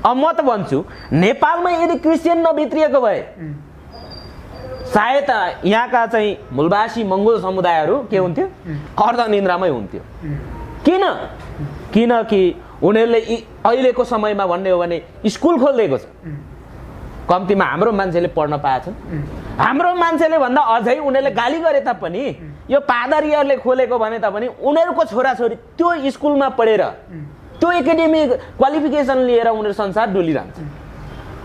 अब म त भन्छु नेपालमा यदि क्रिस्चियन नभित्रिएको भए सायद यहाँका चाहिँ मूलवासी मङ्गोल समुदायहरू के हुन्थ्यो अर्धनिन्द्रामै हुन्थ्यो किनकि उनीहरूले अहिलेको समयमा भन्ने हो भने स्कुल खोलिदिएको छ कम्तीमा हाम्रो मान्छेले पढ्न पाएछन् हाम्रो मान्छेले भन्दा अझै उनीहरूले गाली गरे तापनि यो पादरीहरूले खोलेको भने तापनि उनीहरूको छोराछोरी त्यो स्कुलमा पढेर त्यो एकाडेमिक क्वालिफिकेसन लिएर उनीहरू संसार डुलिरहन्छ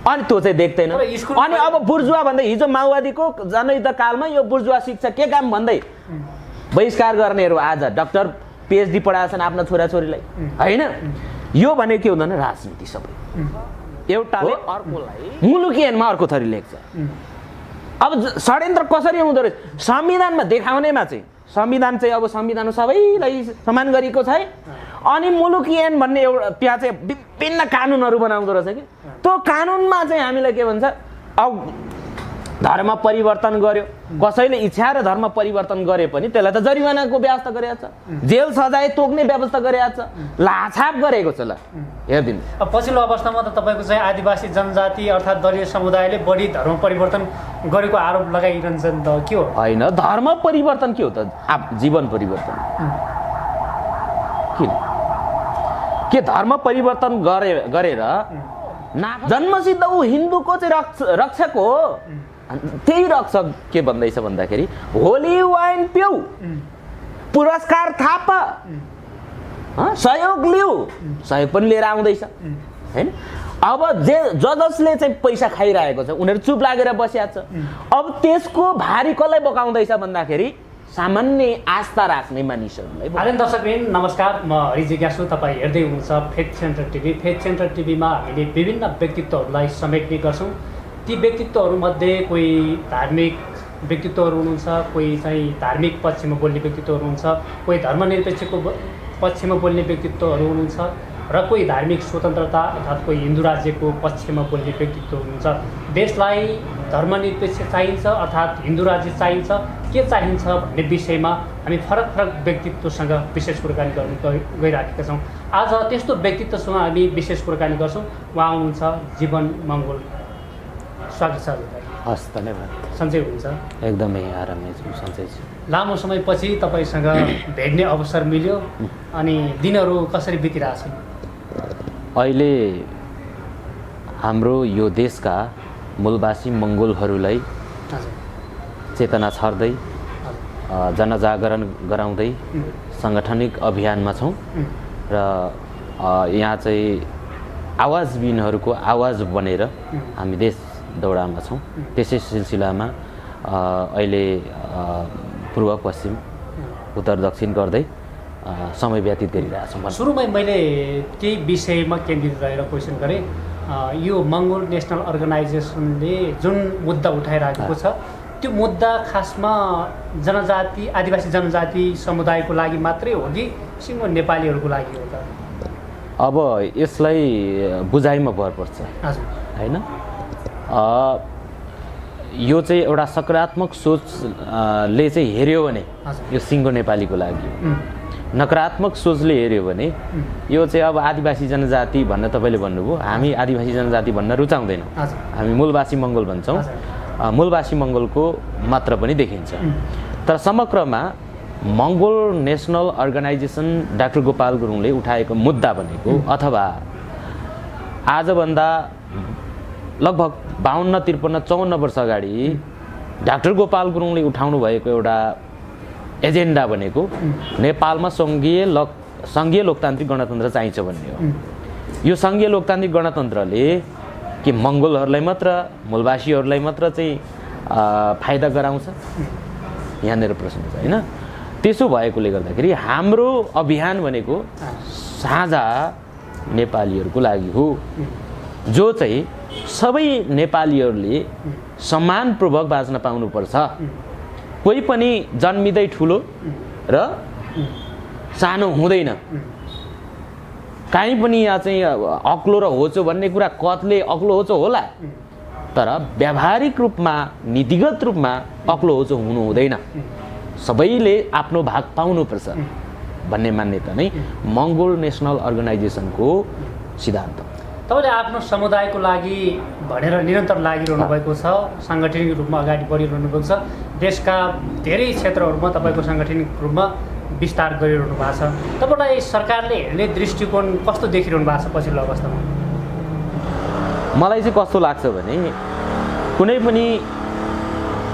अनि त्यो चाहिँ देख्दैन अनि अब बुर्जुवा भन्दै हिजो माओवादीको जनयुद्ध कालमा यो बुर्जुवा शिक्षा के काम भन्दै बहिष्कार गर्नेहरू आज डाक्टर पिएचडी पढाएछन् आफ्ना छोराछोरीलाई होइन यो भने के हुँदैन राजनीति सबै एउटाले अर्कोलाई मुलुकियनमा अर्को थरी लेख्छ अब षड्यन्त्र कसरी हुँदो रहेछ संविधानमा देखाउनेमा चाहिँ संविधान चाहिँ अब संविधान सबैलाई समान गरिएको छ है अनि मुलुकियन भन्ने एउटा त्यहाँ चाहिँ विभिन्न कानुनहरू बनाउँदो रहेछ कि त्यो कानुनमा चाहिँ हामीलाई के भन्छ अब धर्म परिवर्तन गर्यो कसैले इच्छा र धर्म परिवर्तन गरे पनि त्यसलाई त जरिवानाको व्यवस्था गरेको छ जेल सजाय तोक्ने व्यवस्था गरेको छ लाछाप गरेको छ ल हेर्दिनु अब पछिल्लो अवस्थामा त तपाईँको चाहिँ आदिवासी जनजाति अर्थात् दलित समुदायले बढी धर्म परिवर्तन गरेको आरोप लगाइरहन्छन् त के हो होइन धर्म परिवर्तन के हो त जीवन परिवर्तन किन के धर्म परिवर्तन गरेर जन्मसिद्ध ऊ हिन्दूको चाहिँ रक्षक हो त्यही रक्षक के भन्दैछ भन्दाखेरि होली वाइन पिउ पुरस्कार थाप सहयोग लिऊ सहयोग पनि लिएर आउँदैछ हैन अब जसले चाहिँ पैसा खाइरहेको छ उनीहरू चुप लागेर बसिया छ अब त्यसको भारी कसलाई बोकाउँदैछ भन्दाखेरि सामान्य आस्था राख्ने मानिसहरूलाई आदरणीय दर्शकवृन्द नमस्कार म हरि जिज्ञासु तपाईँ हेर्दै हुनुहुन्छ faith centre TV faith centre टिभीमा हामीले विभिन्न व्यक्तित्वहरूलाई समेट्ने गर्छौँ ती व्यक्तित्वहरूमध्ये कोही धार्मिक व्यक्तित्वहरू हुनुहुन्छ कोही चाहिँ धार्मिक पक्षमा बोल्ने व्यक्तित्वहरू हुनुहुन्छ कोही धर्मनिरपेक्षको पक्षमा बोल्ने व्यक्तित्वहरू हुनुहुन्छ र कोही धार्मिक स्वतन्त्रता अर्थात् कोही हिन्दू राज्यको पक्षमा बोल्ने व्यक्तित्व हुनुहुन्छ देशलाई धर्मनिरपेक्ष चाहिन्छ अर्थात् हिन्दू राज्य चाहिन्छ के चाहिन्छ भन्ने विषयमा हामी फरक फरक व्यक्तित्वसँग विशेष कुराकानी गर्न गइराखेका छौँ आज त्यस्तो व्यक्तित्वसँग हामी विशेष कुराकानी गर्छौँ उहाँ हुनुहुन्छ जीवन मङ्गोल स्वागत छ हस् धन्यवाद सन्चै हुनुहुन्छ एकदमै आरामै छु सन्चै छु लामो समयपछि तपाईँसँग भेट्ने अवसर मिल्यो अनि दिनहरू कसरी बितिरहेछन् अहिले हाम्रो यो देशका मूलवासी मङ्गोलहरूलाई चेतना छर्दै जनजागरण गराउँदै साङ्गठनिक अभियानमा छौँ र यहाँ चाहिँ आवाजविहीनहरूको आवाज बनेर हामी देश दौडामा छौँ त्यसै सिलसिलामा अहिले पूर्व पश्चिम उत्तर दक्षिण गर्दै समय व्यतीत गरिरहेछौँ सुरुमै मैले त्यही विषयमा केन्द्रित रहेर क्वेसन गरेँ यो मङ्गोल नेसनल अर्गनाइजेसनले जुन मुद्दा उठाइराखेको छ त्यो मुद्दा खासमा जनजाति आदिवासी जनजाति समुदायको लागि मात्रै हो कि सिङ्गो नेपालीहरूको लागि हो त अब यसलाई बुझाइमा भर पर्छ होइन यो चाहिँ एउटा सकारात्मक सोचले चाहिँ हेऱ्यो भने यो सिङ्गो नेपालीको लागि हो नकारात्मक सोचले हेऱ्यो भने यो चाहिँ अब आदिवासी जनजाति भन्न तपाईँले भन्नुभयो हामी आदिवासी जनजाति भन्न रुचाउँदैनौँ हामी मूलवासी मङ्गोल भन्छौँ मूलवासी मङ्गोलको मात्र पनि देखिन्छ तर समग्रमा मङ्गोल नेसनल अर्गनाइजेसन डाक्टर गोपाल गुरुङले उठाएको मुद्दा भनेको अथवा आजभन्दा लगभग 52-53-54 वर्ष अगाडि डाक्टर गोपाल गुरुङले उठाउनु भएको एउटा एजेन्डा भनेको नेपालमा सङ्घीय लोकतान्त्रिक गणतन्त्र चाहिन्छ भन्ने हो यो सङ्घीय लोकतान्त्रिक गणतन्त्रले के मङ्गोलहरूलाई मात्र मूलवासीहरूलाई मात्र चाहिँ फाइदा गराउँछ यहाँनिर प्रश्न छ होइन त्यसो भएकोले गर्दाखेरि हाम्रो अभियान भनेको साझा नेपालीहरूको लागि हो जो चाहिँ सबै नेपालीहरूले सम्मानपूर्वक बाँच्न पाउनुपर्छ कोही पनि जन्मिँदै ठुलो र सानो हुँदैन काहीँ पनि यहाँ चाहिँ अग्लो र होचो भन्ने कुरा कतले अग्लो होचो होला तर व्यावहारिक रूपमा नीतिगत रूपमा अग्लो होचो हुनु हुँदैन सबैले आफ्नो भाग पाउनुपर्छ भन्ने मान्यता नै मङ्गोल नेसनल अर्गनाइजेसनको सिद्धान्त तपाईँले आफ्नो समुदायको लागि भनेर निरन्तर लागिरहनु भएको छ, साङ्गठनिक रूपमा अगाडि बढिरहनु भएको छ, देशका धेरै क्षेत्रहरूमा तपाईँको साङ्गठनिक रूपमा विस्तार गरिरहनु भएको छ। तपाईँलाई सरकारले हेर्ने दृष्टिकोण कस्तो देखिरहनु भएको छ पछिल्लो अवस्थामा? मलाई चाहिँ कस्तो लाग्छ भने कुनै पनि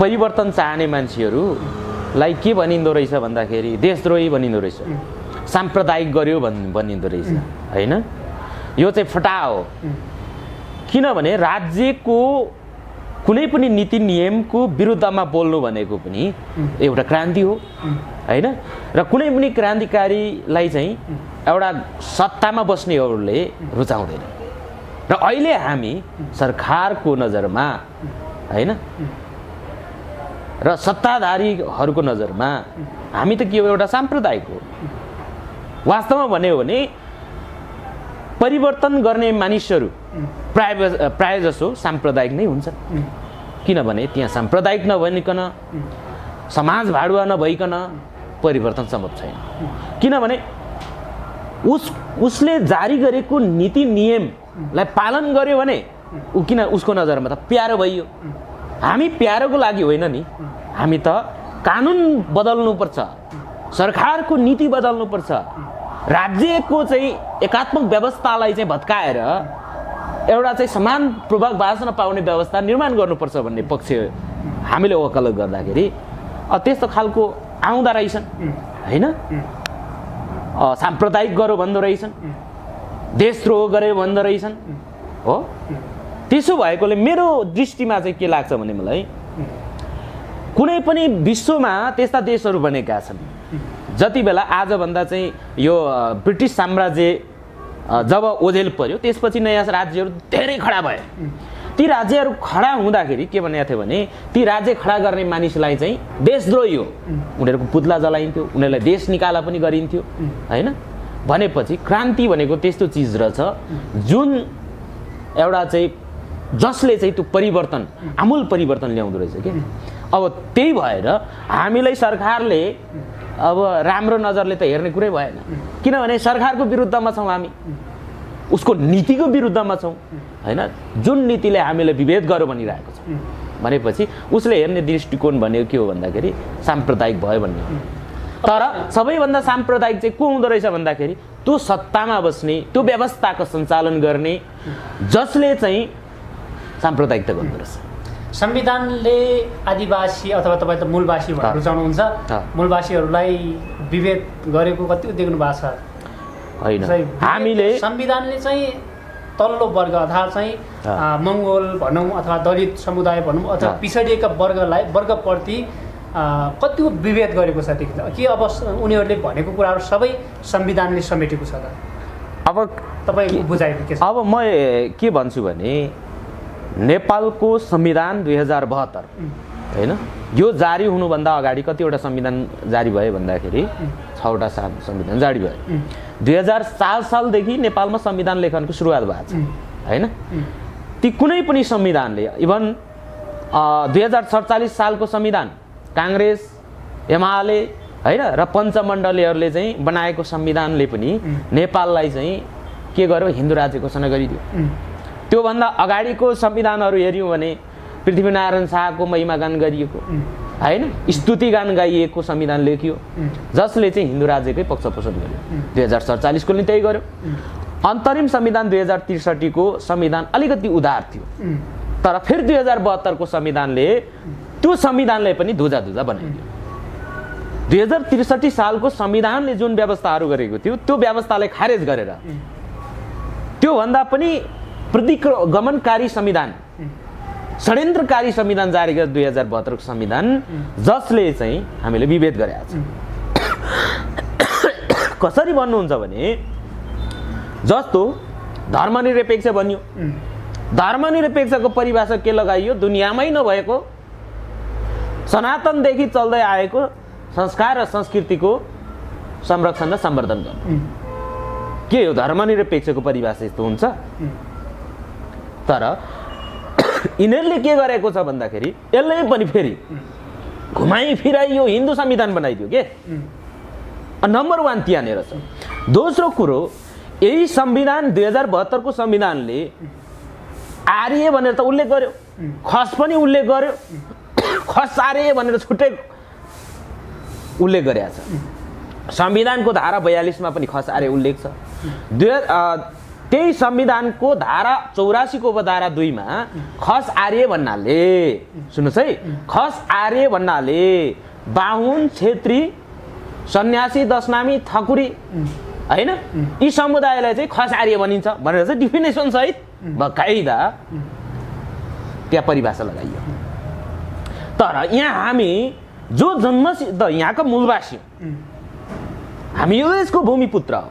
परिवर्तन चाहने मान्छेहरूलाई के भनिँदो रहेछ भन्दाखेरि देशद्रोही भनिँदो रहेछ, साम्प्रदायिक गर्यो भनिँदो रहेछ, होइन? यो चाहिँ फटा हो। किनभने राज्यको कुनै पनि नीति नियमको विरुद्धमा बोल्नु भनेको पनि एउटा क्रान्ति हो, होइन? र कुनै पनि क्रान्तिकारीलाई चाहिँ एउटा सत्तामा बस्नेहरूले रुचाउँदैन। र अहिले हामी सरकारको नजरमा, होइन, र सत्ताधारीहरूको नजरमा हामी त के हो, एउटा साम्प्रदायिक हो। वास्तवमा भन्यो भने परिवर्तन गर्ने मानिसहरू प्राय जसो साम्प्रदायिक नै हुन्छन्। किनभने त्यहाँ साम्प्रदायिक नभइकन, समाज भाडुवा नभइकन परिवर्तन सम्भव छैन। किनभने उसले जारी गरेको नीति नियमलाई पालन गर्यो भने किन उसको नजरमा त प्यारो भइयो। हामी प्यारोको लागि होइन नि, हामी त कानुन बदल्नुपर्छ, सरकारको नीति बदल्नुपर्छ, राज्यको चाहिँ एकात्मक व्यवस्थालाई चाहिँ भत्काएर एउटा चाहिँ समान प्रभाव बाँच्न पाउने व्यवस्था निर्माण गर्नुपर्छ भन्ने पक्ष हामीले वकालत गर्दाखेरि त्यस्तो खालको आउँदा रहेछन्, होइन? साम्प्रदायिक गरो भन्दो रहेछन्, देशद्रोह गरे भन्दो रहेछन्, हो? त्यसो भएकोले मेरो दृष्टिमा चाहिँ के लाग्छ भने मलाई कुनै पनि विश्वमा त्यस्ता देशहरू बनेका छन् जति बेला आजभन्दा चाहिँ यो ब्रिटिस साम्राज्य जब ओझेल पर्यो त्यसपछि नयाँ राज्यहरू धेरै खडा भए। ती राज्यहरू खडा हुँदाखेरि के भनेको थियो भने ती राज्य खडा गर्ने मानिसलाई चाहिँ देशद्रोही हो, उनीहरूको पुतला जलाइन्थ्यो, उनीहरूलाई देश निकाला पनि गरिन्थ्यो, होइन? भनेपछि क्रान्ति भनेको त्यस्तो चिज रहेछ जुन एउटा चाहिँ जसले चाहिँ त्यो परिवर्तन, आमूल परिवर्तन ल्याउँदो रहेछ कि। अब त्यही भएर हामीलाई सरकारले अब राम्रो नजरले त हेर्ने कुरै भएन, किनभने सरकारको विरुद्धमा छौँ हामी, उसको नीतिको विरुद्धमा छौँ, होइन? जुन नीतिले हामीले विभेद गर्यो भनिरहेको छ भनेपछि उसले हेर्ने दृष्टिकोण भनेको के हो भन्दाखेरि साम्प्रदायिक भयो भन्ने। तर सबैभन्दा साम्प्रदायिक चाहिँ को हुँदो रहेछ भन्दाखेरि त्यो सत्तामा बस्ने, त्यो व्यवस्थाको सञ्चालन गर्ने जसले चाहिँ साम्प्रदायिकता गर्दो रहेछ। संविधानले आदिवासी अथवा तपाईँ त मूलवासी भनेर रुचाउनुहुन्छ, मूलवासीहरूलाई विभेद गरेको कति देख्नु भएको छ? होइन, हामीले संविधानले चाहिँ तल्लो वर्ग अथवा चाहिँ मङ्गोल भनौँ अथवा दलित समुदाय भनौँ अथवा पिछडिएका वर्गप्रति कतिको विभेद गरेको छ देखिन्छ कि? अब उनीहरूले भनेको कुराहरू सबै संविधानले समेटेको छ त? अब तपाईँ बुझाइदिनु के छ? अब म के भन्छु भने नेपालको संविधान 2072, होइन, यो जारी हुनुभन्दा अगाडि कतिवटा संविधान जारी भयो भन्दाखेरि 6वटा संविधान जारी भयो। 2007 सालदेखि नेपालमा संविधान लेखनको सुरुवात भएको छ, होइन? ती कुनै पनि संविधानले इभन 2047 सालको संविधान काङ्ग्रेस, एमाले, होइन, र पञ्चमण्डलीहरूले चाहिँ बनाएको संविधानले पनि नेपाललाई चाहिँ के गर्यो, हिन्दू राज्य घोषणा गरिदियो। त्योभन्दा अगाडिको संविधानहरू हेऱ्यौँ भने पृथ्वीनारायण शाहको महिमागान गरिएको, होइन, स्तुतिगान गाइएको संविधान लेखियो जसले चाहिँ हिन्दू राज्यकै पक्षपोषण गर्यो। 2047 को नि त्यही गर्यो। अन्तरिम संविधान 2063 को संविधान अलिकति उदार थियो, तर फेरि 2072 को संविधानले त्यो संविधानले पनि धुजा बनाइदियो। 2063 सालको संविधानले जुन व्यवस्थाहरू गरेको थियो त्यो व्यवस्थालाई खारेज गरेर त्योभन्दा पनि प्रतिगमनकारी संविधान, षड्यन्त्रकारी संविधान जारी गरेर 2072 को संविधान जसले चाहिँ हामीले विभेद गरेका छौँ। कसरी भन्नुहुन्छ भने जस्तो धर्मनिरपेक्ष बन्यो, धर्मनिरपेक्षको परिभाषा के लगाइयो? दुनियाँमै नभएको सनातनदेखि चल्दै आएको संस्कार र संस्कृतिको संरक्षण र सम्वर्धन गर्नु। के हो धर्मनिरपेक्षको परिभाषा? यस्तो हुन्छ। तर यिनीहरूले के गरेको छ भन्दाखेरि यसले पनि फेरि घुमाइ फिराइ यो हिन्दू संविधान बनाइदियो के। नम्बर 1 त्यहाँनिर छ। दोस्रो कुरो यही संविधान 2072 को संविधानले आर्य भनेर त उल्लेख गर्यो, खस पनि उल्लेख गर्यो, खस आर्य भनेर छुट्टै उल्लेख गरेको छ। संविधानको धारा 42 मा पनि खस आर्य उल्लेख छ। त्यही संविधानको धारा 84 को उपधारा 2 मा खस आर्य भन्नाले, सुन्नुहोस् है, खस आर्य भन्नाले बाहुन, छेत्री, सन्यासी, दशनामी, ठकुरी हैन, यी समुदायलाई चाहिँ खस आर्य भनिन्छ भनेर चाहिँ डिफिनेसन सहित बकाइदा त्यहाँ परिभाषा लगाइयो। तर यहाँ हामी जो जन्मसिद्ध यहाँका मूलवासी हो, हामी यो देशको भूमिपुत्र हो,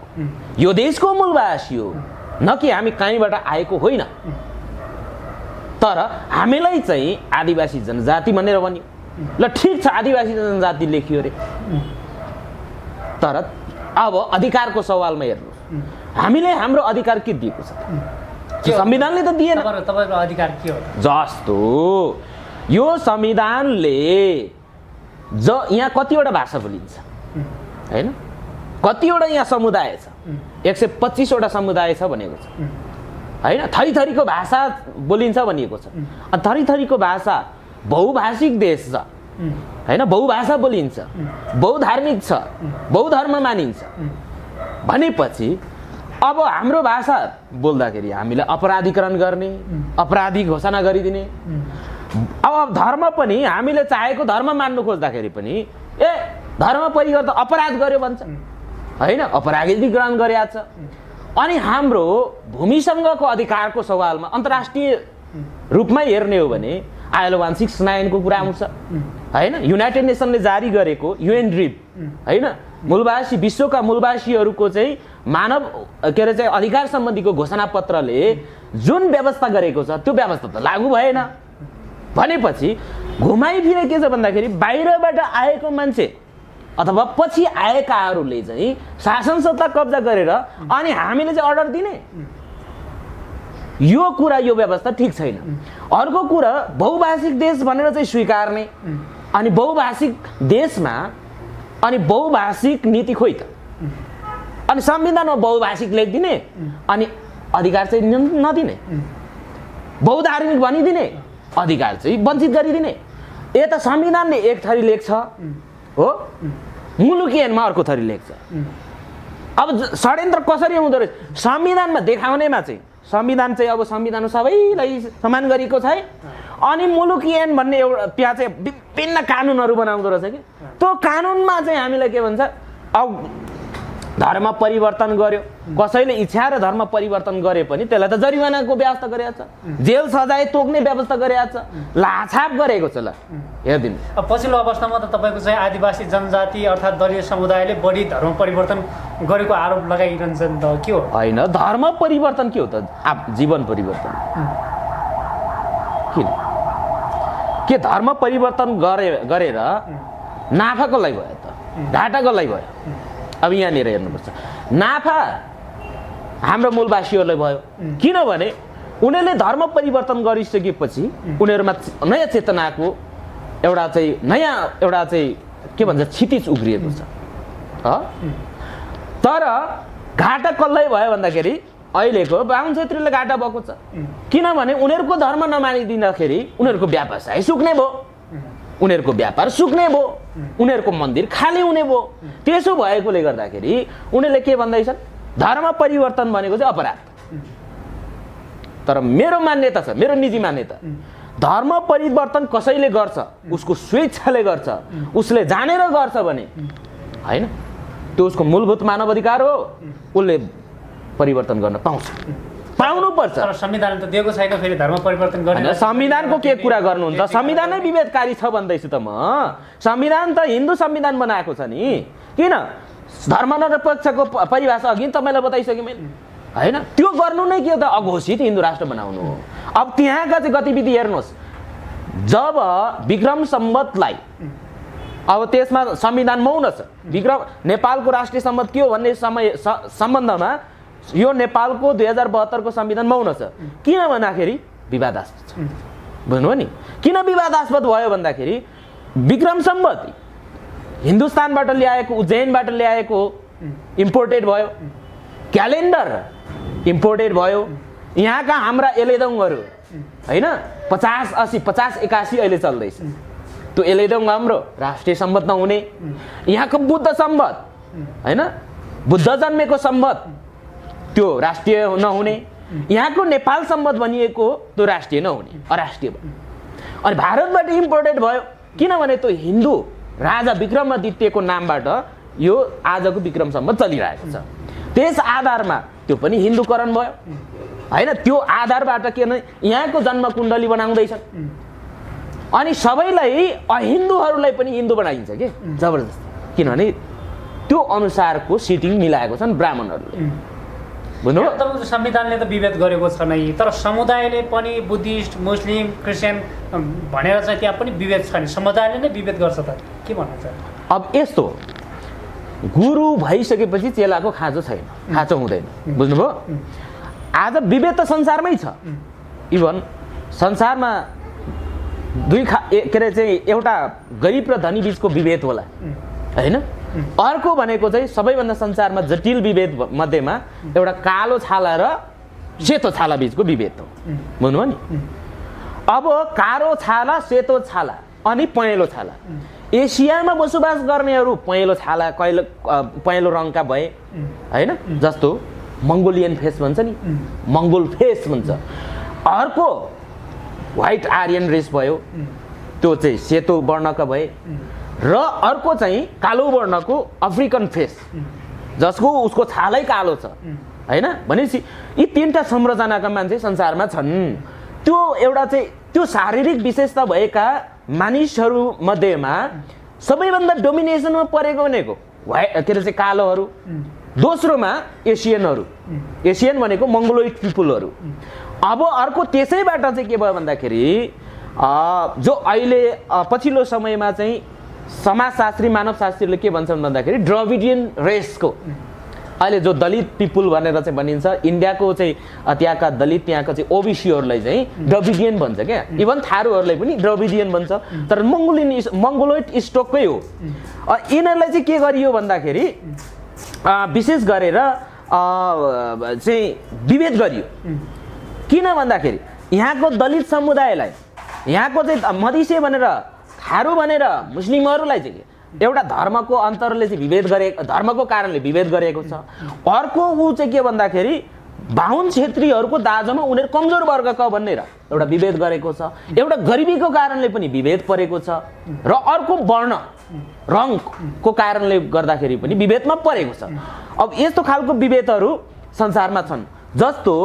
यो देशको मूलवासी हो, न कि हामी कहीँबाट आएको होइन। तर हामीलाई चाहिँ आदिवासी जनजाति भनेर भनियो। ल ठिक छ, आदिवासी जनजाति लेखियो रे, तर अब अधिकारको सवालमा हेर्नुहोस्, हामीले हाम्रो अधिकार के दिएको छ? संविधानले त दिएन। तपाईको अधिकार के हो? जस्तो यो संविधानले यहाँ कतिवटा भाषा बोलिन्छ हैन, कतिवटा यहाँ समुदाय छ, 125 वटा समुदाय छ भनेको छ हैन, थरी थरीको भाषा बोलिन्छ भनिएको छ। अनि थरी थरीको भाषा, बहुभाषिक देश छ हैन, बहुभाषा बोलिन्छ, बहुधार्मिक छ, बहुधर्म मानिन्छ भनेपछि अब हाम्रो भाषा बोल्दाखेरि हामीलाई अपराधीकरण गर्ने, अपराधी घोषणा गरिदिने। अब धर्म पनि हामीले चाहेको धर्म मान्नु खोज्दाखेरि पनि ए धर्म परिवर्तन अपराध गर्यो भन्छ हैन, अपराधीकरण गरेको छ। अनि हाम्रो भूमिसँगको अधिकारको सवालमा अन्तर्राष्ट्रिय रूपमा हेर्ने हो भने ILO 169 को कुरा आउँछ हैन, युनाइटेड नेसनले जारी गरेको UN ड्रिप हैन, मूलवासी विश्वका मूलवासीहरूको चाहिँ मानव के अरे चाहिँ अधिकार सम्बन्धीको घोषणा पत्रले जुन व्यवस्था गरेको छ त्यो व्यवस्था त लागू भएन भनेपछि घुमाइफिरे के छ भन्दाखेरि बाहिरबाट आएको मान्छे अथवा पछि आएकाहरूले चाहिँ शासन सत्ता कब्जा गरेर अनि हामीले चाहिँ अर्डर दिने, यो कुरा, यो व्यवस्था ठिक छैन। अर्को कुरा बहुभाषिक देश भनेर चाहिँ स्वीकार्ने, अनि बहुभाषिक देशमा अनि बहुभाषिक नीति खोइ त, अनि संविधानमा बहुभाषिक लेखिदिने अनि अधिकार चाहिँ नदिने, बहुधार्मिक भनिदिने, अधिकार चाहिँ वञ्चित गरिदिने। यता संविधानले एक थरी लेख्छ हो, मुलुकी ऐनमा अर्को थरी लेख्छ। अब षड्यन्त्र कसरी हुँदो रहेछ संविधानमा देखाउनेमा चाहिँ, संविधान चाहिँ अब संविधान सबैलाई समान गरेको छ है, अनि मुलुकी ऐन भन्ने एउटा त्यहाँ चाहिँ विभिन्न कानुनहरू बनाउँदो रहेछ कि त्यो कानुनमा चाहिँ हामीलाई के भन्छ, अब धर्म परिवर्तन गर्यो, कसैले इच्छा र धर्म परिवर्तन गरे पनि त्यसलाई त जरिवानाको व्यवस्था गरेको छ, जेल सजाय तोक्ने व्यवस्था गरेको छ, लाछाप गरेको छ। ल हेर्दिनु, अब पछिल्लो अवस्थामा त तपाईँको चाहिँ आदिवासी जनजाति अर्थात् दलित समुदायले बढी धर्म परिवर्तन गरेको आरोप लगाइरहन्छन् त, के हो? होइन, धर्म परिवर्तन के हो त? जीवन परिवर्तन। किन के धर्म परिवर्तन गरेर नाफा कसलाई भयो त, घाटा कसलाई भयो? अब यहाँनिर हेर्नुपर्छ, नाफा हाम्रो मूलवासीहरूलाई भयो, किनभने उनीहरूले धर्म परिवर्तन गरिसकेपछि उनीहरूमा नयाँ चेतनाको एउटा चाहिँ के भन्छ क्षितिज उग्रिएको छ। तर घाटा कसलाई भयो भन्दाखेरि अहिलेको बाहुन क्षेत्रीले घाटा भएको छ, किनभने उनीहरूको धर्म नमानिदिँदाखेरि उनीहरूको व्यवसाय सुक्ने भयो, उनीहरूको व्यापार सुक्ने भयो, उनीहरूको मन्दिर खाली हुने भयो। त्यसो भएकोले गर्दाखेरि उनीहरूले के भन्दैछन्, धर्म परिवर्तन भनेको चाहिँ अपराध। तर मेरो मान्यता छ, मेरो निजी मान्यता, धर्म परिवर्तन कसैले गर्छ उसको स्वेच्छाले गर्छ, उसले जानेर गर्छ भने हैन, त्यो उसको मूलभूत मानव अधिकार हो, उसले परिवर्तन गर्न पाउनुपर्छ। तर संविधान त दिएको छैन फेरि धर्म परिवर्तन गर्ने। संविधानको के कुरा गर्नुहुन्छ, संविधान नै विभेदकारी छ भन्दैछु त म। संविधान त हिन्दू संविधान बनाएको छ नि, किन धर्मनिरपेक्षको परिभाषा अघि तपाईँलाई बताइसकेँ मैले हैन, त्यो गर्नु नै के हो त, अघोषित हिन्दू राष्ट्र बनाउनु हो। अब त्यहाँका चाहिँ गतिविधि हेर्नुहोस्, जब विक्रम सम्वतलाई, अब त्यसमा संविधान मौन छ, विक्रम नेपालको राष्ट्रिय सम्वत के हो भन्ने सम्बन्धमा यो नेपालको 2072 को संविधान मौन छ। किन भन्दाखेरि विवादास्पद छ, बुझ्नुभयो नि? किन विवादास्पद भयो भन्दाखेरि विक्रम सम्वत हिन्दुस्तानबाट ल्याएको, उज्जैनबाट ल्याएको, इम्पोर्टेड भयो क्यालेन्डर इम्पोर्टेड भयो। यहाँका हाम्रा एलेदोङहरू होइन 50, 80, 50, 81 अहिले चल्दैछ। त्यो एलेदोङ हाम्रो राष्ट्रिय सम्बन्ध नहुने, यहाँको बुद्ध सम्बन्ध होइन बुद्ध जन्मेको सम्बन्ध त्यो राष्ट्रिय नहुने, यहाँको नेपाल सम्बन्ध भनिएको त्यो राष्ट्रिय नहुने, अराष्ट्रिय भयो। अनि भारतबाट इम्पोर्टेड भयो किनभने त्यो हिन्दू राजा विक्रमादित्यको नामबाट यो आजको विक्रम सम्बन्ध चलिरहेको छ। त्यस आधारमा त्यो पनि हिन्दूकरण भयो होइन। त्यो आधारबाट के भने यहाँको जन्म कुण्डली बनाउँदैछन् अनि सबैलाई अहिन्दूहरूलाई पनि हिन्दू बनाइन्छ के जबरजस्ती, किनभने त्यो अनुसारको सिटिङ मिलाएको छन् ब्राह्मणहरूले। बुझ्नुभयो? तपाईँको संविधानले त विभेद गरेको छ नै, तर समुदायले पनि बुद्धिस्ट, मुस्लिम, क्रिस्चियन भनेर चाहिँ त्यहाँ पनि विभेद छ नि, समुदायले नै विभेद गर्छ त के भन्नु छ? अब यस्तो गुरु भइसकेपछि चेलाको खाँचो छैन, खाँचो हुँदैन। बुझ्नुभयो? आज विभेद त संसारमै छ। इभन संसारमा के अरे चाहिँ एउटा गरिब र धनी बिचको विभेद होला होइन। अर्को भनेको चाहिँ सबैभन्दा संसारमा जटिल विभेद मध्येमा एउटा कालो छाला र सेतो छाला बिचको विभेद हो। बुझ्नुभयो नि? अब कालो छाला, सेतो छाला अनि पहेँलो छाला, एसियामा बसोबास गर्नेहरू पहेँलो छाला पहेँलो रङका भए होइन, जस्तो मङ्गोलियन फेस भन्छ नि, मङ्गोल फेस भन्छ। अर्को व्हाइट आर्यन रेस भयो, त्यो चाहिँ सेतो वर्णका भए, र अर्को चाहिँ कालो वर्णको अफ्रिकन फेस जसको उसको छालै कालो छ होइन। भनेपछि यी तीनटा संरचनाका मान्छे संसारमा छन्। त्यो एउटा चाहिँ त्यो शारीरिक विशेषता भएका मानिसहरू मध्येमा सबैभन्दा डोमिनेसनमा परेको भनेको के अरे चाहिँ कालोहरू, दोस्रोमा एसियनहरू, एसियन भनेको मङ्गोलोइड पिपुलहरू। अब अर्को त्यसैबाट चाहिँ के भयो भन्दाखेरि जो अहिले पछिल्लो समयमा चाहिँ समाजशास्त्री मानवशास्त्रीले के भन्छन् भन्दाखेरि द्रविडियन रेसको अहिले जो दलित पिपुल भनेर चाहिँ भनिन्छ, इन्डियाको चाहिँ त्यहाँका दलित त्यहाँका चाहिँ ओबिसीहरूलाई चाहिँ द्रविडियन भन्छ क्या। इभन थारूहरूलाई पनि द्रविडियन भन्छ, तर मङ्गोलोइड स्टोककै हो। यिनीहरूलाई चाहिँ के गरियो भन्दाखेरि विशेष गरेर चाहिँ विभेद गरियो। किन भन्दाखेरि यहाँको दलित समुदायलाई, यहाँको चाहिँ मधेसी भनेर, थारू भनेर मुस्लिमहरूलाई चाहिँ एउटा धर्मको अन्तरले चाहिँ विभेद गरे, धर्मको कारणले विभेद गरेको छ। अर्को ऊ चाहिँ के भन्दाखेरि बाहुन क्षेत्रीहरूको दाजुमा उनीहरू कमजोर वर्गका भनेर एउटा विभेद गरेको छ। एउटा गरिबीको कारणले पनि विभेद परेको छ, र अर्को वर्ण रङको कारणले गर्दाखेरि पनि विभेदमा परेको छ। अब यस्तो खालको विभेदहरू संसारमा छन्। जस्तो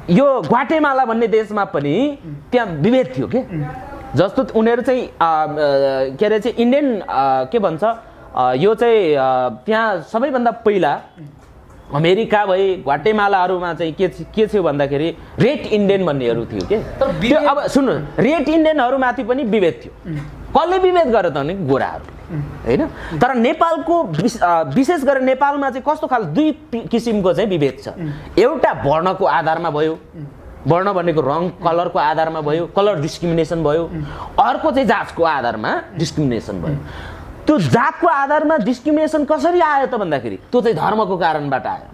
यो ग्वाटेमाला भन्ने देशमा पनि त्यहाँ विभेद थियो के। जस्तो उनीहरू चाहिँ के अरे चाहिँ इन्डियन के भन्छ यो चाहिँ त्यहाँ सबैभन्दा पहिला अमेरिका भए ग्वाटेमालाहरूमा चाहिँ के थियो भन्दाखेरि रेड इन्डियन भन्नेहरू थियो के। त्यो अब सुन्नु, रेड इन्डियनहरूमाथि पनि विभेद थियो। कसले विभेद गर्यो त भने गोराहरू होइन। तर नेपालको विशेष गरेर नेपालमा चाहिँ कस्तो खालको दुई किसिमको चाहिँ विभेद छ। एउटा वर्णको आधारमा भयो, वर्ण भनेको रङ कलरको आधारमा भयो, कलर डिस्क्रिमिनेसन भयो। अर्को चाहिँ जातको आधारमा डिस्क्रिमिनेसन भयो। त्यो जातको आधारमा डिस्क्रिमिनेसन कसरी आयो त भन्दाखेरि त्यो चाहिँ धर्मको कारणबाट आयो।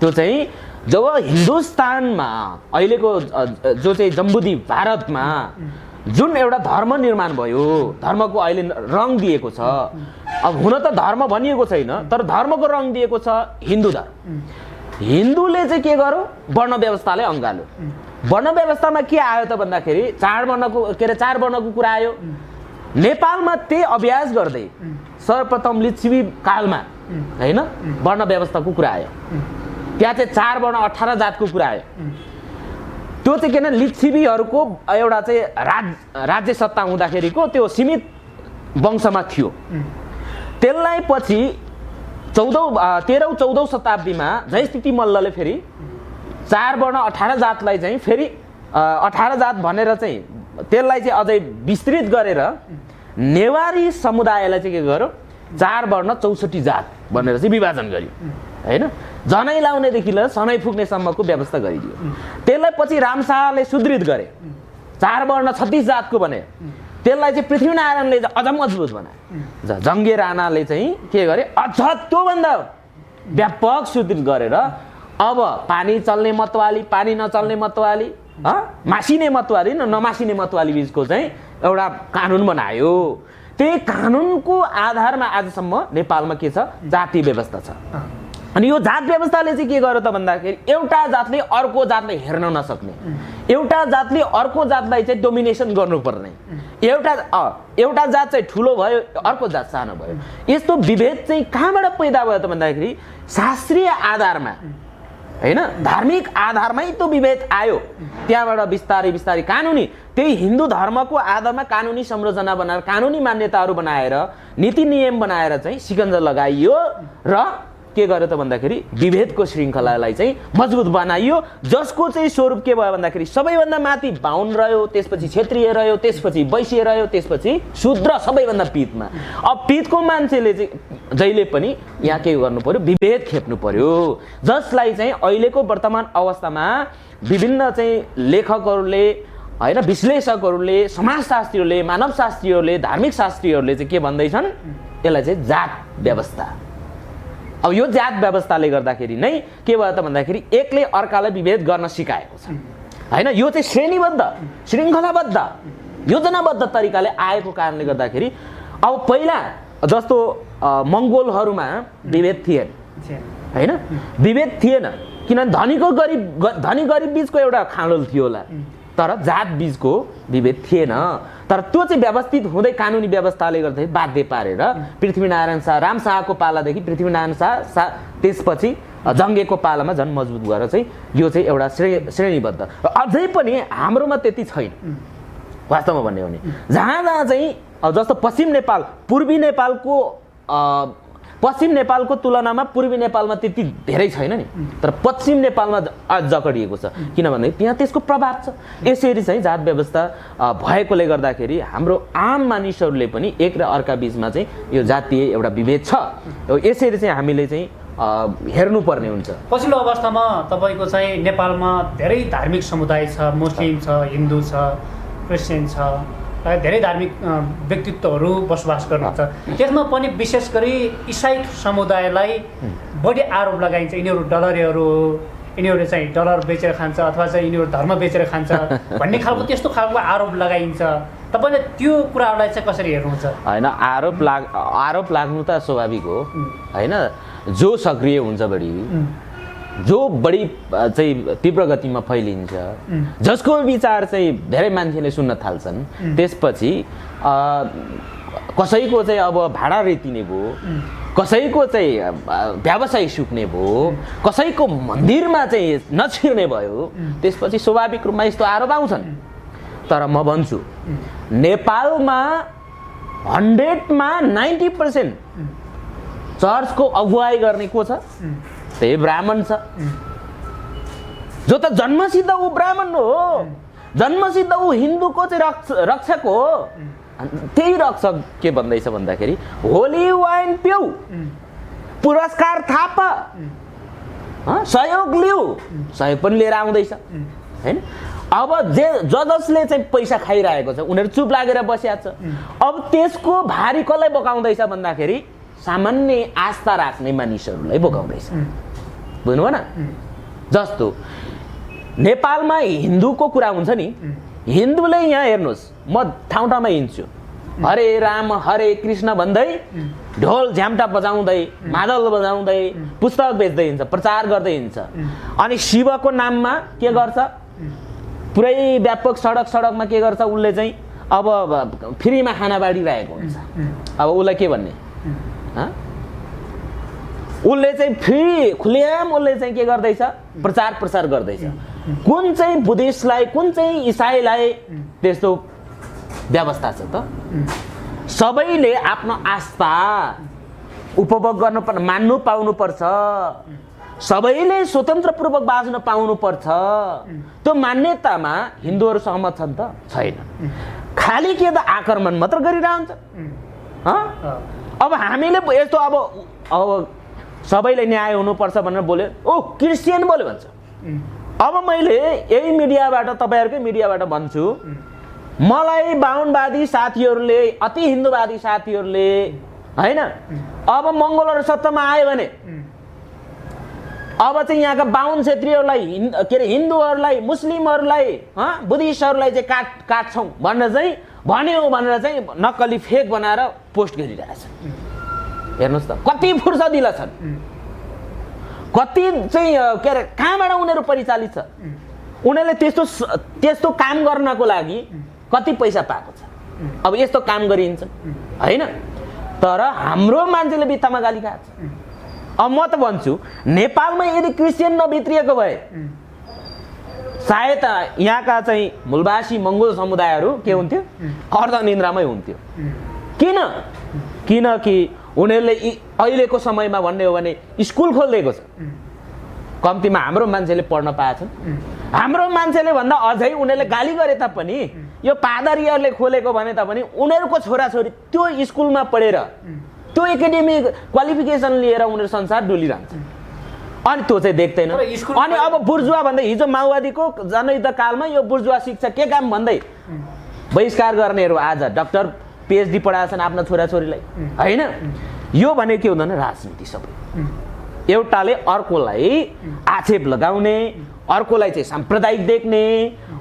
त्यो चाहिँ जब हिन्दुस्तानमा अहिलेको जो चाहिँ जम्बुद्वीप भारतमा जुन एउटा धर्म निर्माण भयो, धर्मको अहिले रङ दिएको छ। अब हुन त धर्म भनिएको छैन, तर धर्मको रङ दिएको छ हिन्दू धर्म। हिन्दूले चाहिँ के गर्यो, वर्ण व्यवस्थालाई अँगाल्यो। वर्ण व्यवस्थामा के आयो त भन्दाखेरि चार वर्णको कुरा आयो। नेपालमा त्यही अभ्यास गर्दै सर्वप्रथम लिच्छवी कालमा होइन वर्ण व्यवस्थाको कुरा आयो। त्यहाँ चाहिँ 4 वर्ण 18 जातको कुरा आयो। त्यो चाहिँ किन लिच्छवीहरूको एउटा चाहिँ राज्य सत्ता हुँदाखेरिको त्यो सीमित वंशमा थियो। त्यसलाई पछि 13औं-14औं शताब्दीमा जयस्थिति मल्लले फेरि 4 वर्ण 18 जातलाई चाहिँ फेरि 18 जात भनेर चाहिँ त्यसलाई चाहिँ अझै विस्तृत गरेर नेवारी समुदायलाई चाहिँ के गर्यो, 4 वर्ण 64 जात भनेर चाहिँ विभाजन गर्यो हैन। जनै लाउनेदेखि लिएर सनै फुक्नेसम्मको व्यवस्था गरिदियो। त्यसलाई पछि रामशाहले सुदृढ गरे, 4 वर्ण 36 जातको बने। त्यसलाई चाहिँ पृथ्वीनारायणले अझ मजबुत बनाए। जङ्गे राणाले चाहिँ के गरे, अझ त्योभन्दा व्यापक सुदृढ गरेर अब पानी चल्ने मतवाली पानी नचल्ने मतवाली मासिने मतवाली र नमासिने मतवाली बिचको चाहिँ एउटा कानुन बनायो। त्यही कानुनको आधारमा आजसम्म नेपालमा के छ जातीय व्यवस्था छ। अनि यो जात व्यवस्थाले चाहिँ के गर्यो त भन्दाखेरि एउटा जातले अर्को जातलाई हेर्न नसक्ने, एउटा जातले अर्को जातलाई चाहिँ डोमिनेसन गर्नुपर्ने, एउटा जात चाहिँ ठुलो भयो अर्को जात सानो भयो। यस्तो विभेद चाहिँ कहाँबाट पैदा भयो त भन्दाखेरि शास्त्रीय आधारमा हैन धार्मिक आधारमै त्यो विभेद आयो। त्यहाँबाट बिस्तारै बिस्तारै कानुनी त्यही हिन्दू धर्मको आधारमा कानुनी संरचना बनाएर कानुनी मान्यताहरू बनाएर नीति नियम बनाएर चाहिँ सिकन्जा लगाइयो र के गर्यो त भन्दाखेरि विभेदको श्रृङ्खलालाई चाहिँ मजबुत बनाइयो, जसको चाहिँ स्वरूप के भयो भन्दाखेरि सबैभन्दा माथि बाहुन रह्यो, त्यसपछि क्षेत्रीय रह्यो, त्यसपछि वैश्य रह्यो, त्यसपछि शूद्र सबैभन्दा पितमा। अब पितको मान्छेले चाहिँ जहिले पनि यहाँ के गर्नु पर्यो विभेद खेप्नु पर्यो, जसलाई चाहिँ अहिलेको वर्तमान अवस्थामा विभिन्न चाहिँ लेखकहरूले हैन विश्लेषकहरूले समाजशास्त्रीहरूले मानवशास्त्रीहरूले धार्मिक शास्त्रीहरूले चाहिँ के भन्दैछन् यसलाई चाहिँ जात व्यवस्था। अब यो जात व्यवस्थाले गर्दाखेरि नै के भयो त भन्दाखेरि एकले अर्कालाई विभेद गर्न सिकाएको छ हैन। यो चाहिँ श्रेणीबद्ध श्रृङ्खलाबद्ध योजनाबद्ध तरिकाले आएको कारणले गर्दाखेरि अब पहिला जस्तो मङ्गोलहरूमा विभेद थिएन हैन, विभेद थिएन किनभने धनी गरिब बिचको एउटा खाडल थियो होला, तर जात बिचको विभेद थिएन। तर त्यो चाहिँ व्यवस्थित हुँदै कानुनी व्यवस्थाले गर्दाखेरि बाध्य पारेर पृथ्वीनारायण शाह रामशाहको पालादेखि पृथ्वीनारायण शाह त्यसपछि जङ्गेको पालामा झन् मजबुत गरेर चाहिँ यो चाहिँ एउटा श्रेणीबद्ध। अझै पनि हाम्रोमा त्यति छैन वास्तवमा भन्ने हो भने। जहाँ जहाँ चाहिँ जस्तो पश्चिम नेपालको तुलनामा पूर्वी नेपालमा त्यति धेरै छैन नि, तर पश्चिम नेपालमा अझ जकडिएको छ किनभने त्यहाँ त्यसको प्रभाव छ। यसरी चाहिँ जात व्यवस्था भएकोले गर्दाखेरि हाम्रो आम मानिसहरूले पनि एक र अर्का बिचमा चाहिँ यो जातीय एउटा विभेद छ। यसरी चाहिँ हामीले चाहिँ हेर्नुपर्ने हुन्छ। पछिल्लो अवस्थामा तपाईँको चाहिँ नेपालमा धेरै धार्मिक समुदाय छ, मुस्लिम छ, हिन्दू छ, क्रिस्चियन छ, धेरै धार्मिक व्यक्तित्वहरू बसोबास गर्नुहुन्छ। त्यसमा पनि विशेष गरी इसाई समुदायलाई बढी आरोप लगाइन्छ, यिनीहरू डलरेहरू हो, यिनीहरूले चाहिँ डलर बेचेर खान्छ अथवा चाहिँ यिनीहरू धर्म बेचेर खान्छ भन्ने खालको त्यस्तो खालको आरोप लगाइन्छ। तपाईँले त्यो कुराहरूलाई चाहिँ कसरी हेर्नुहुन्छ? होइन, आरोप लाग्नु त स्वाभाविक हो होइन। जो सक्रिय हुन्छ बढी, जो बढी चाहिँ तीव्र गतिमा फैलिन्छ, जसको विचार चाहिँ धेरै मान्छेले सुन्न थाल्छन्, त्यसपछि कसैको चाहिँ अब भाडा रेतिने भयो, कसैको चाहिँ व्यवसाय सुक्ने भयो, कसैको मन्दिरमा चाहिँ नछिर्ने भयो, त्यसपछि स्वाभाविक रूपमा यस्तो आरोप आउँछन्। तर म भन्छु नेपालमा 100मा 90% चर्चको अगुवाई गर्ने को छ? त्यही ब्राह्मण छ, जो त जन्मसिद्ध ऊ ब्राह्मण हो, जन्मसिद्ध ऊ हिन्दूको चाहिँ रक्षक हो। त्यही रक्षक के भन्दैछ भन्दाखेरि होली वाइन पिउ, पुरस्कार थाप, सहयोग लिऊ, सहयोग पनि लिएर आउँदैछ हैन। अब जसले चाहिँ पैसा खाइरहेको छ उनीहरू चुप लागेर बसिया छ। अब त्यसको भारी कसलाई बोकाउँदैछ भन्दाखेरि सामान्य आस्था राख्ने मानिसहरूलाई बोकाउँदैछ। बुझ्नु भएन? जस्तो नेपालमा हिन्दूको कुरा हुन्छ नि, हिन्दूले यहाँ हेर्नुहोस्, म ठाउँ ठाउँमा हिँड्छु, हरे राम हरे कृष्ण भन्दै ढोल झ्याम्टा बजाउँदै मादल बजाउँदै पुस्तक बेच्दै हिँड्छ, प्रचार गर्दै हिँड्छ। अनि शिवको नाममा के गर्छ? पुरै व्यापक सडकमा के गर्छ उसले चाहिँ अब फ्रीमा खाना बाँडिरहेको हुन्छ। अब उसलाई के भन्ने? उसले चाहिँ फ्री खुलेआम उसले चाहिँ के गर्दैछ? प्रचार गर्दैछ। कुन चाहिँ बुद्धिस्टलाई कुन चाहिँ इसाईलाई त्यस्तो व्यवस्था छ त? सबैले आफ्नो आस्था उपभोग गर्नुपर्छ, मान्नु पाउनुपर्छ, सबैले स्वतन्त्रपूर्वक बाँच्न पाउनुपर्छ। त्यो मान्यतामा हिन्दूहरू सहमत छन् त? छैन। खालि के त आक्रमण मात्र गरिरहन्छ। अब हामीले यस्तो अब सबैले न्याय हुनुपर्छ भनेर बोल्यो, ओ क्रिस्चियन बोल्यो भन्छ। अब मैले यही मिडियाबाट, तपाईँहरूकै मिडियाबाट भन्छु, मलाई बाहुनवादी साथीहरूले, अति हिन्दूवादी साथीहरूले हैन, अब मङ्गोलहरू सत्तामा आयो भने अब चाहिँ यहाँका बाहुन क्षेत्रीहरूलाई के अरे हिन्दूहरूलाई मुस्लिमहरूलाई बुद्धिस्टहरूलाई चाहिँ काट्छौँ भनेर चाहिँ भन्यो भनेर चाहिँ नक्कली फेक बनाएर पोस्ट गरिरहेछन्। हेर्नुहोस् त कति फुर्सदिला छन्, कति चाहिँ के अरे कहाँबाट उनीहरू परिचालित छ, उनीहरूले त्यस्तो काम गर्नको लागि कति पैसा पाएको छ। अब यस्तो काम गरिन्छ होइन, तर हाम्रो मान्छेले बित्थामा गाली खान्छ। अब म त भन्छु नेपालमा यदि क्रिस्चियन नभित्रिएको भए सायद यहाँका चाहिँ मूलवासी मङ्गोल समुदायहरू के हुन्थ्यो, अर्धनिन्द्रामै हुन्थ्यो। किनकि उनीहरूले अहिलेको समयमा भन्ने हो भने स्कुल खोलिदिएको छ, कम्तीमा हाम्रो मान्छेले पढ्न पाएछन्। हाम्रो मान्छेले भन्दा अझै उनीहरूले गाली गरे तापनि यो पादरीहरूले खोलेको भने तापनि उनीहरूको छोराछोरी त्यो स्कुलमा पढेर त्यो एकाडेमिक क्वालिफिकेसन लिएर उनीहरू संसार डुलिरहन्छ। अनि त्यो चाहिँ देख्दैन। अनि अब बुर्जुवा भन्दै हिजो माओवादीको जनयुद्ध कालमा यो बुर्जुवा शिक्षा के काम भन्दै बहिष्कार गर्नेहरू आज डाक्टर पिएचडी पढाएछन् आफ्ना छोराछोरीलाई होइन। यो भने के हुँदैन, राजनीति सबै एउटाले अर्कोलाई आक्षेप लगाउने, अर्कोलाई चाहिँ साम्प्रदायिक देख्ने,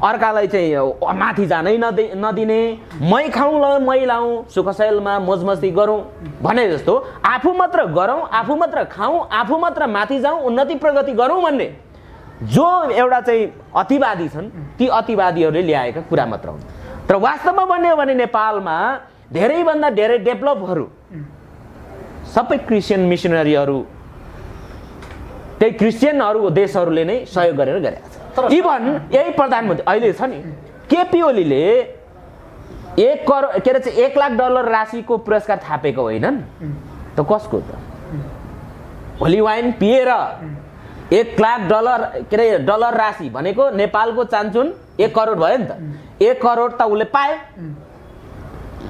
अर्कालाई चाहिँ माथि जानै नदिने, मै खाउँ ल मै लाउँ सुखशैलमा मोजमस्ती गरौँ भने जस्तो आफू मात्र गरौँ, आफू मात्र खाउँ, आफू मात्र माथि जाउँ, उन्नति प्रगति गरौँ भन्ने जो एउटा चाहिँ अतिवादी छन् ती अतिवादीहरूले ल्याएका कुरा मात्र हुन्। तर वास्तवमा भन्ने हो भने नेपालमा धेरैभन्दा धेरै डेभलपहरू सबै क्रिस्चियन मिसनरीहरू त्यही क्रिस्चियनहरू देशहरूले नै सहयोग गरेर गरेका छ। इभन यही प्रधानमन्त्री अहिले छ नि केपी ओलीले 1 करोड के अरे $1 लाख राशिको पुरस्कार थापेको होइनन् त, कसको त होली वाइन पिएर $1 लाख के अरे डलर राशि भनेको नेपालको चान्चुन 1 करोड भयो नि त। 1 करोड त उसले पाए,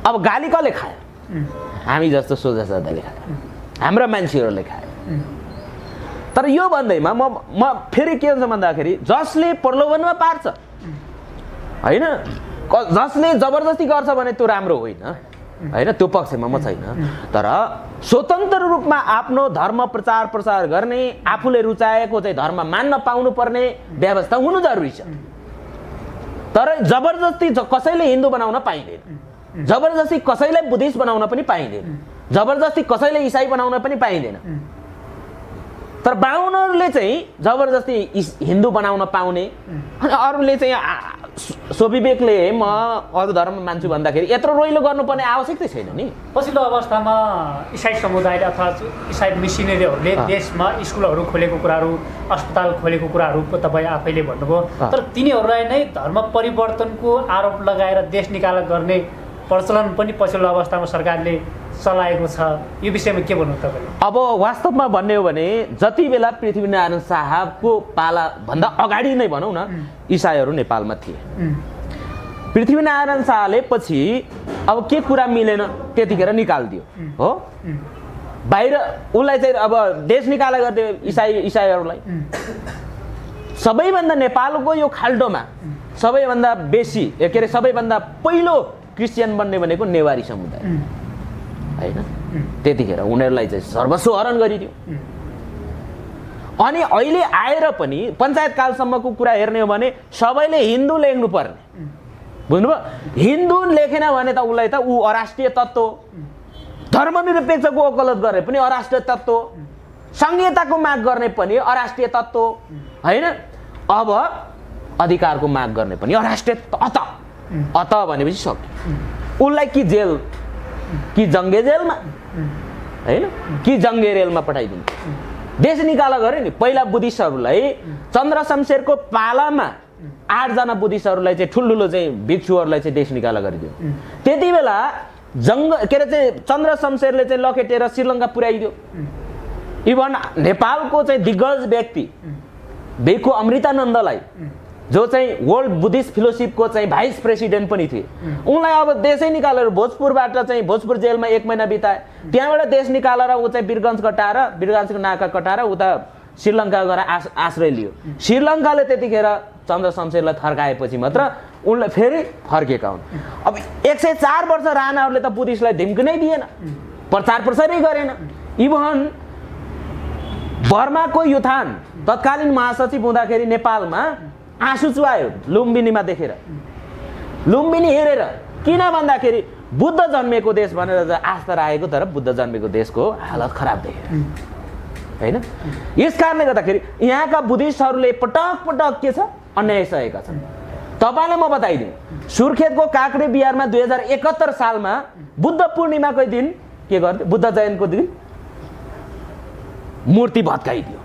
अब गाली कसले खायो? हामी जस्तो सोझा साधाले खायो, हाम्रा मान्छेहरूले खायो। तर यो भन्दैमा म फेरि के हुन्छ भन्दाखेरि जसले प्रलोभनमा पार्छ होइन, जसले जबरजस्ती गर्छ भने त्यो राम्रो होइन होइन, त्यो पक्षमा म छैन। तर स्वतन्त्र रूपमा आफ्नो धर्म प्रचार गर्ने, आफूले रुचाएको चाहिँ धर्म मान्न पाउनु पर्ने व्यवस्था हुनु जरुरी छ। तर जबरजस्ती कसैले हिन्दू बनाउन पाइँदैन, जबरजस्ती कसैलाई बुद्धिस्ट बनाउन पनि पाइँदैन, जबरजस्ती कसैले इसाई बनाउन पनि पाइँदैन। तर बाहुनहरूले चाहिँ जबरजस्ती हिन्दू बनाउन पाउने, अनि अरूले चाहिँ स्वविवेकले म अरू धर्म मान्छु भन्दाखेरि यत्रो रोइलो गर्नुपर्ने आवश्यकता छैन नि। पछिल्लो अवस्थामा इसाई समुदायले अथवा इसाई मिसनरीहरूले देशमा स्कुलहरू खोलेको कुराहरू, अस्पताल खोलेको कुराहरू तपाईँ आफैले भन्नुभयो। तर तिनीहरूलाई नै धर्म परिवर्तनको आरोप लगाएर देश निकाला गर्ने प्रचलन पनि पछिल्लो अवस्थामा सरकारले चलाएको छ। यो विषयमा के भन्नु तपाईँले? अब वास्तवमा भन्ने हो भने जति बेला पृथ्वीनारायण शाहको पाला भन्दा अगाडि नै भनौँ न इसाईहरू नेपालमा थिए। पृथ्वीनारायण शाहले पछि अब के कुरा मिलेन त्यतिखेर निकालिदियो हो, बाहिर उसलाई चाहिँ अब देश निकाला गरिदियो इसाईहरूलाई। सबैभन्दा नेपालको यो खाल्डोमा सबैभन्दा बेसी के अरे सबैभन्दा पहिलो क्रिस्चियन बन्ने भनेको नेवारी समुदाय होइन। त्यतिखेर उनीहरूलाई चाहिँ सर्वस्व हरण गरिदियो। अनि अहिले आएर पनि पञ्चायत कालसम्मको कुरा हेर्ने हो भने सबैले हिन्दू लेख्नु पर्ने, बुझ्नुभयो? हिन्दू लेखेन भने त उसलाई त ऊ अराष्ट्रिय तत्त्व, धर्मनिरपेक्षको वकालत गर्ने पनि अराष्ट्रिय तत्त्व, संहिताको माग गर्ने पनि अराष्ट्रिय तत्त्व होइन, अब अधिकारको माग गर्ने पनि अराष्ट्रिय अत भनेपछि सक्यो। उसलाई कि जेल कि जङ्गे जेलमा होइन कि जङ्गे रेलमा पठाइदिनु, देश निकाला गरे नि। पहिला बुद्धिस्टहरूलाई चन्द्र शमशेरको पालामा 8 जना बुद्धिस्टहरूलाई चाहिँ ठुल्ठुलो चाहिँ भिक्षुहरूलाई चाहिँ देश निकाला गरिदियो। त्यति बेला के अरे चाहिँ चन्द्र शमशेरले चाहिँ लखेटेर श्रीलङ्का पुर्याइदियो। इभन नेपालको चाहिँ दिग्गज व्यक्ति बेकु अमृतानन्दलाई जो चाहिँ वर्ल्ड बुद्धिस्ट फेलोशिपको चाहिँ भाइस प्रेसिडेन्ट पनि थिए, उनलाई अब देशै निकालेर भोजपुरबाट चाहिँ भोजपुर जेलमा 1 महिना बिताए। त्यहाँबाट देश निकालेर ऊ चाहिँ वीरगञ्जको नाका कटाएर उता श्रीलङ्का गएर आश्रय लियो। श्रीलङ्काले त्यतिखेर चन्द्र शमशेरलाई थर्काएपछि मात्र उनलाई फेरि फर्केका हुन्। अब 104 वर्ष राणाहरूले त बुद्धिस्टलाई धिम्की नै दिएन, प्रचारै गरेन। इभन बर्माको युथान तत्कालीन महासचिव हुँदाखेरि नेपालमा आँसु चुहायो लुम्बिनीमा देखेर, लुम्बिनी हेरेर। किन भन्दाखेरि बुद्ध जन्मेको देश भनेर आस्था राखेको, तर बुद्ध जन्मेको देशको हालत खराब देखेर, होइन? यस कारणले गर्दाखेरि यहाँका बुद्धिस्टहरूले पटक पटक के छ, अन्याय सहेका छन्। तपाईँलाई म बताइदिउँ, सुर्खेतको काँक्रे बिहारमा 2071 सालमा बुद्ध पूर्णिमाकै दिन के गर्थ्यो, बुद्ध जयन्तीको दिन मूर्ति भत्काइदियो।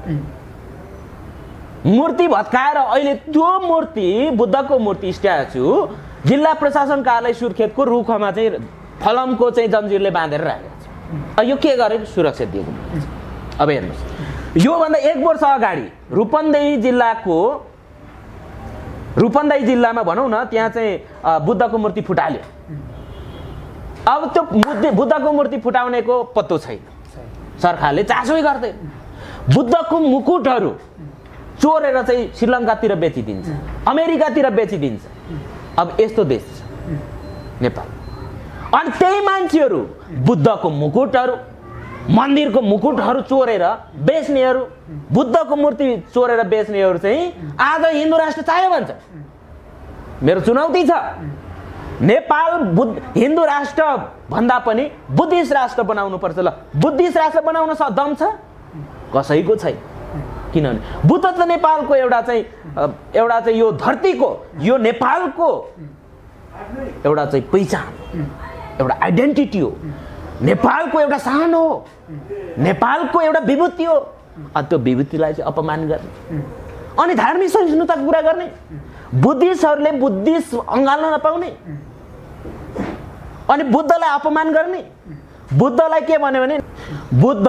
मूर्ति भत्काएर अहिले त्यो मूर्ति, बुद्धको मूर्ति स्ट्याचु जिल्ला प्रशासन कार्यालय सुर्खेतको रुखमा चाहिँ फलमको चाहिँ जन्जिरले बाँधेर राखेको छ। यो के गरेको, सुरक्षा दिएको। अब हेर्नुहोस्, योभन्दा 1 वर्ष अगाडि रूपन्देही जिल्लामा भनौँ न, त्यहाँ चाहिँ बुद्धको मूर्ति फुटाल्यो। अब त्यो बुद्धको मूर्ति फुटाउनेको पत्तो छैन। सरकारले चासोै गर्दै बुद्धको मुकुटहरू चोरेर चाहिँ श्रीलङ्कातिर बेचिदिन्छ, अमेरिकातिर बेचिदिन्छ। अब यस्तो देश छ नेपाल। अनि त्यही मान्छेहरू बुद्धको मुकुटहरू, मन्दिरको मुकुटहरू चोरेर बेच्नेहरू, बुद्धको मूर्ति चोरेर बेच्नेहरू चाहिँ आज हिन्दू राष्ट्र चाहियो भन्छ। मेरो चुनौती छ, नेपाल हिन्दू राष्ट्र भन्दा पनि बुद्धिस्ट राष्ट्र बनाउनु पर्छ। ल, बुद्धिस्ट राष्ट्र बनाउन दम छ? कसैको छैन। किनभने बुद्ध त नेपालको एउटा चाहिँ यो धरतीको, यो नेपालको एउटा चाहिँ पहिचान, एउटा आइडेन्टिटी हो, नेपालको एउटा शान हो, नेपालको एउटा विभूति हो। त्यो विभूतिलाई चाहिँ अपमान गर्ने अनि धार्मिक सहिष्णुताको कुरा गर्ने, बुद्धिस्टहरूले बुद्धिस्ट अँगाल्न नपाउने अनि बुद्धलाई अपमान गर्ने। बुद्धलाई के भन्यो भने बुद्ध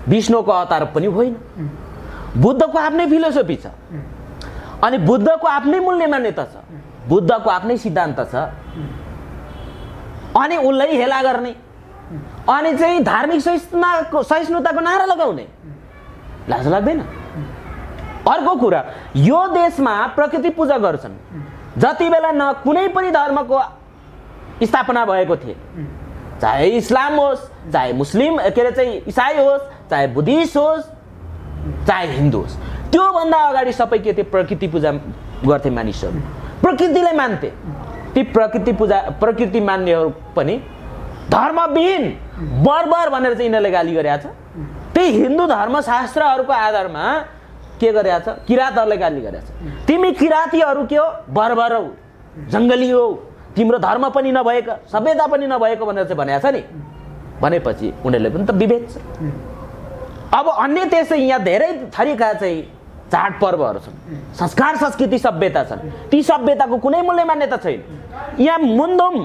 विष्णुको अवतार पनि होइन, बुद्धको आफ्नै फिलोसफी छ, अनि बुद्धको आफ्नै मूल्य मान्यता छ, बुद्धको आफ्नै सिद्धान्त छ, अनि उसलाई हेला गर्ने अनि चाहिँ धार्मिक सहिष्णुताको नारा लगाउने। लाज लाग्दैन? अर्को कुरा, यो देशमा प्रकृति पूजा गर्छन्। जति बेला न कुनै पनि धर्मको स्थापना भएको थिए, चाहे इस्लाम होस्, चाहे मुस्लिम के अरे चाहिँ इसाई होस्, चाहे बुद्धिस्ट होस्, चाहे हिन्दू होस्, त्योभन्दा अगाडि सबै के थिए, प्रकृति पूजा गर्थे मानिसहरू, प्रकृतिलाई मान्थे। ती प्रकृति मान्नेहरू पनि धर्मविहीन बर्बर भनेर चाहिँ यिनीहरूले गाली गरेका छ। त्यही हिन्दू धर्मशास्त्रहरूको आधारमा के गरेका छ, किराँतहरूले गाली गरेका छ। तिमी किराँतीहरू के हो, बर्बर हौ, जङ्गली हो, तिम्रो धर्म पनि नभएको, सभ्यता पनि नभएको भनेर चाहिँ भनेको छ नि। भनेपछि उनीहरूले पनि त विभेद छ। अब अन्य त्यस्तै यहाँ धेरै थरीका चाहिँ चाडपर्वहरू छन्, संस्कार संस्कृति सभ्यता छन्। ती सभ्यताको कुनै मूल्य मान्यता छैन। यहाँ मुन्धुम,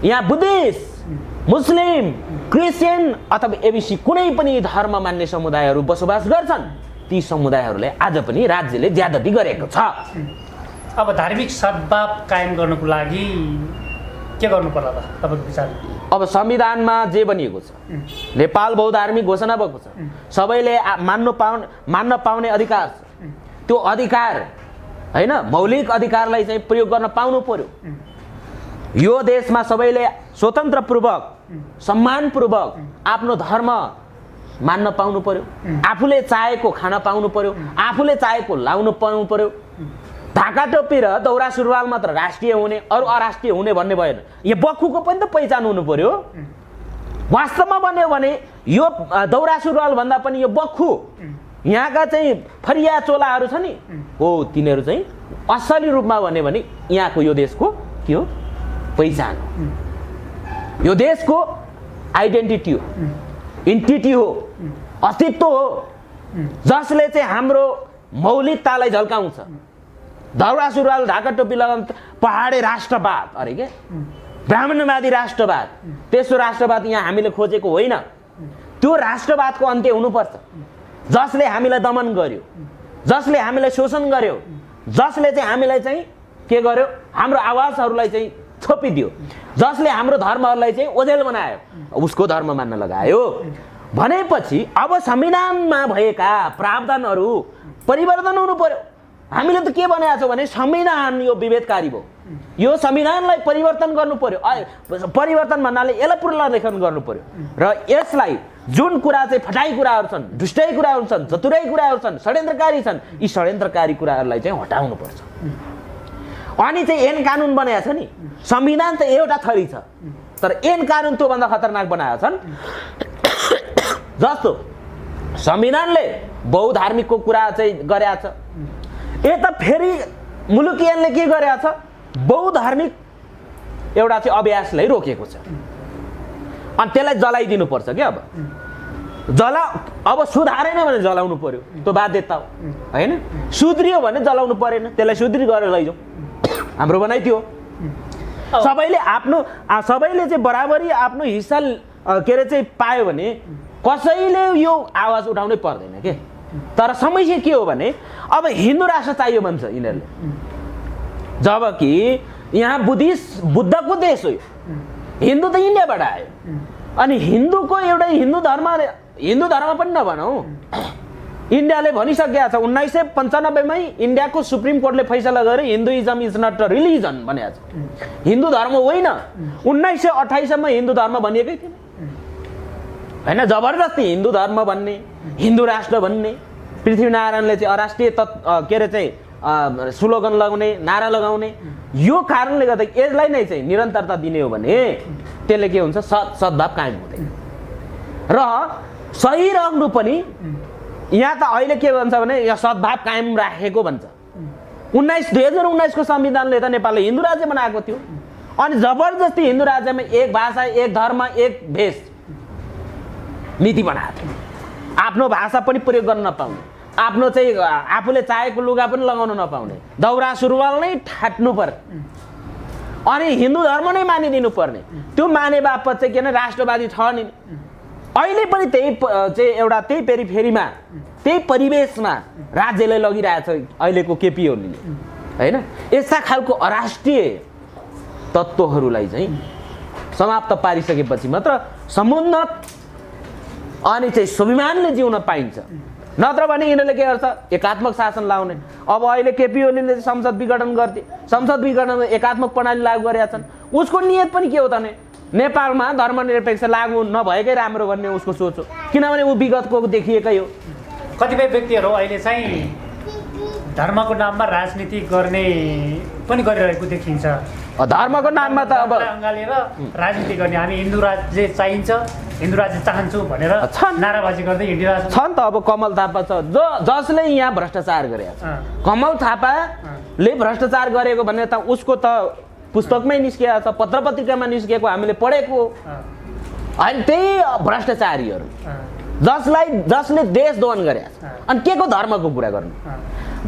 यहाँ बुद्धिस्ट, मुस्लिम, क्रिस्चियन अथवा एबिसी कुनै पनि धर्म मान्ने समुदायहरू बसोबास गर्छन्। ती समुदायहरूले आज पनि राज्यले ज्यादती गरेको छ। अब धार्मिक सद्भाव कायम गर्नको लागि के गर्नु पर्ला त तपाईँको विचार? अब संविधानमा जे बनिएको छ, नेपाल बहुधार्मिक घोषणा भएको छ, सबैले मान्न पाउने अधिकार छ। त्यो अधिकार हैन, मौलिक अधिकारलाई चाहिँ प्रयोग गर्न पाउनु पर्यो। यो देशमा सबैले स्वतन्त्रपूर्वक, सम्मानपूर्वक आफ्नो धर्म मान्न पाउनु पर्यो, आफूले चाहेको खान पाउनु पर्यो, आफूले चाहेको लाउनु पाउनु पर्यो। ढाका टोपी र दौरा सुरुवाल मात्र राष्ट्रिय हुने, अरू अराष्ट्रिय हुने भन्ने भएन। यो बक्खुको पनि त पहिचान हुनु पर्यो। वास्तवमा भन्यो भने यो दौरा सुरुवाल भन्दा पनि यो बक्खु, यहाँका चाहिँ फरिया चोलाहरू छ नि, हो तिनीहरू चाहिँ असली रूपमा भन्यो भने यहाँको यो देशको के हो, पहिचान हो, यो देशको आइडेन्टिटी हो, इन्टिटी हो, अस्तित्व हो, जसले चाहिँ हाम्रो मौलिकतालाई झल्काउँछ। दौरा सुरुवाल ढाका टोपी लगाउनु पहाडे राष्ट्रवाद अरे के, ब्राह्मणवादी राष्ट्रवाद, त्यस्तो राष्ट्रवाद यहाँ हामीले खोजेको होइन। त्यो राष्ट्रवादको अन्त्य हुनुपर्छ, जसले हामीलाई दमन गर्यो, जसले हामीलाई शोषण गर्यो, जसले चाहिँ हामीलाई चाहिँ के गर्यो, हाम्रो आवाजहरूलाई चाहिँ छोपिदियो, जसले हाम्रो धर्महरूलाई चाहिँ ओझेल बनायो, उसको धर्म मान्न लगायो। भनेपछि अब संविधानमा भएका प्रावधानहरू परिवर्तन हुनु पर्यो। हामीले त के भनेको छौँ भने संविधान यो विभेदकारी भयो, यो संविधानलाई परिवर्तन गर्नु पर्यो। परिवर्तन भन्नाले यसलाई पुनर्लेखन गर्नु पर्यो र यसलाई जुन कुरा चाहिँ फटाई कुराहरू छन्, दुष्टै कुराहरू छन्, चतुरै कुराहरू छन्, षड्यन्त्रकारी छन्, यी षड्यन्त्रकारी कुराहरूलाई चाहिँ हटाउनुपर्छ। अनि चाहिँ ऐन कानुन बनाएको छ नि, संविधान त एउटा थरी छ, तर ऐन कानुन त्योभन्दा खतरनाक बनाएको छन्। जस्तो संविधानले बहुधार्मिकको कुरा चाहिँ गरेको छ, यता फेरि मुलुकी ऐनले के गरेको छ, बहुधार्मिक एउटा चाहिँ अभ्यासलाई रोकेको छ। अनि त्यसलाई जलाइदिनुपर्छ क्या। अब सुधारेन भने जलाउनु पर्यो, त्यो बाध्यता हो होइन। सुध्रियो भने जलाउनु परेन, त्यसलाई सुध्री गरेर लैजाउँ, हाम्रो भनाइ थियो। सबैले चाहिँ बराबरी आफ्नो हिस्सा के अरे चाहिँ पायो भने कसैले यो आवाज उठाउनै पर्दैन के। तर समस्या के हो भने अब हिन्दू राष्ट्र चाहियो भन्छ यिनीहरूले, जबकि यहाँ बुद्धको देश हो। हिन्दू त इन्डियाबाट आयो, अनि हिन्दूको एउटै हिन्दू धर्म पनि नभनौँ, इन्डियाले भनिसकेको छ 1995 मै इन्डियाको सुप्रिम कोर्टले फैसला गरे Hinduism is not a religion भनेको छ, हिन्दू धर्म होइन। 1928 सम्म हिन्दू धर्म भनिएकै थिएन होइन। जबरजस्ती हिन्दू धर्म भन्ने, हिन्दू राष्ट्र भन्ने, पृथ्वीनारायणले चाहिँ अराष्ट्रिय के अरे चाहिँ स्लोगन लगाउने, नारा लगाउने, यो कारणले गर्दा यसलाई नै चाहिँ निरन्तरता दिने हो भने त्यसले के हुन्छ, सद्भाव कायम हुँदैन। र सही रहनु पनि यहाँ त अहिले के भन्छ भने यहाँ सद्भाव कायम राखेको भन्छ। 2019 को संविधानले त नेपालले हिन्दू राज्य बनाएको थियो, अनि जबरजस्ती हिन्दू राज्यमा एक भाषा, एक धर्म, एक भेष नीति बनाएको थियो। आफ्नो भाषा पनि प्रयोग गर्न नपाउने, आफ्नो चाहिँ आफूले चाहेको लुगा पनि लगाउन नपाउने, दौरा सुरुवाल नै ठाट्नु पर्ने, अनि हिन्दू धर्म नै मानिदिनु पर्ने। त्यो माने बापत चाहिँ के भने राष्ट्रवादी ठहरिने। अहिले पनि त्यही चाहिँ एउटा त्यही पेरिफेरीमा, त्यही परिवेशमा राज्यले लगिरहेछ अहिलेको केपी ओलीले होइन। यस्ता खालको अराष्ट्रिय तत्त्वहरूलाई चाहिँ समाप्त पारिसकेपछि मात्र समुन्नत अनि चाहिँ स्वाभिमानले जिउन पाइन्छ। नत्र भने यिनीहरूले के गर्छ, एकात्मक शासन लाउने। अब अहिले केपी ओलीले संसद विघटन गर्थे, संसद विघटन एकात्मक प्रणाली लागू गरेका छन्। उसको नियत पनि के हो त भने नेपालमा धर्मनिरपेक्ष लागू नभएकै राम्रो भन्ने उसको सोच हो, किनभने ऊ विगतको देखिएकै हो। कतिपय व्यक्तिहरू अहिले चाहिँ धर्मको नाममा राजनीति गर्ने पनि गरिरहेको देखिन्छ। धर्मको नाममा त अब अँगालेर राजनीति गर्ने, हामी हिन्दू राज्य चाहिन्छ, हिन्दू राज्य चाहन्छु भनेर नाराबाजी गर्दै हिँडिरहेको छन्। त अब कमल थापा छ जसले यहाँ भ्रष्टाचार गरेको छ। कमल थापाले भ्रष्टाचार गरेको भने त उसको त पुस्तकमै निस्किएको छ, पत्र पत्रिकामा निस्किएको हामीले पढेको हो। अनि त्यही भ्रष्टाचारीहरू जसले देशद्रोहन गरेको छ। अनि के को धर्मको कुरा गर्नु,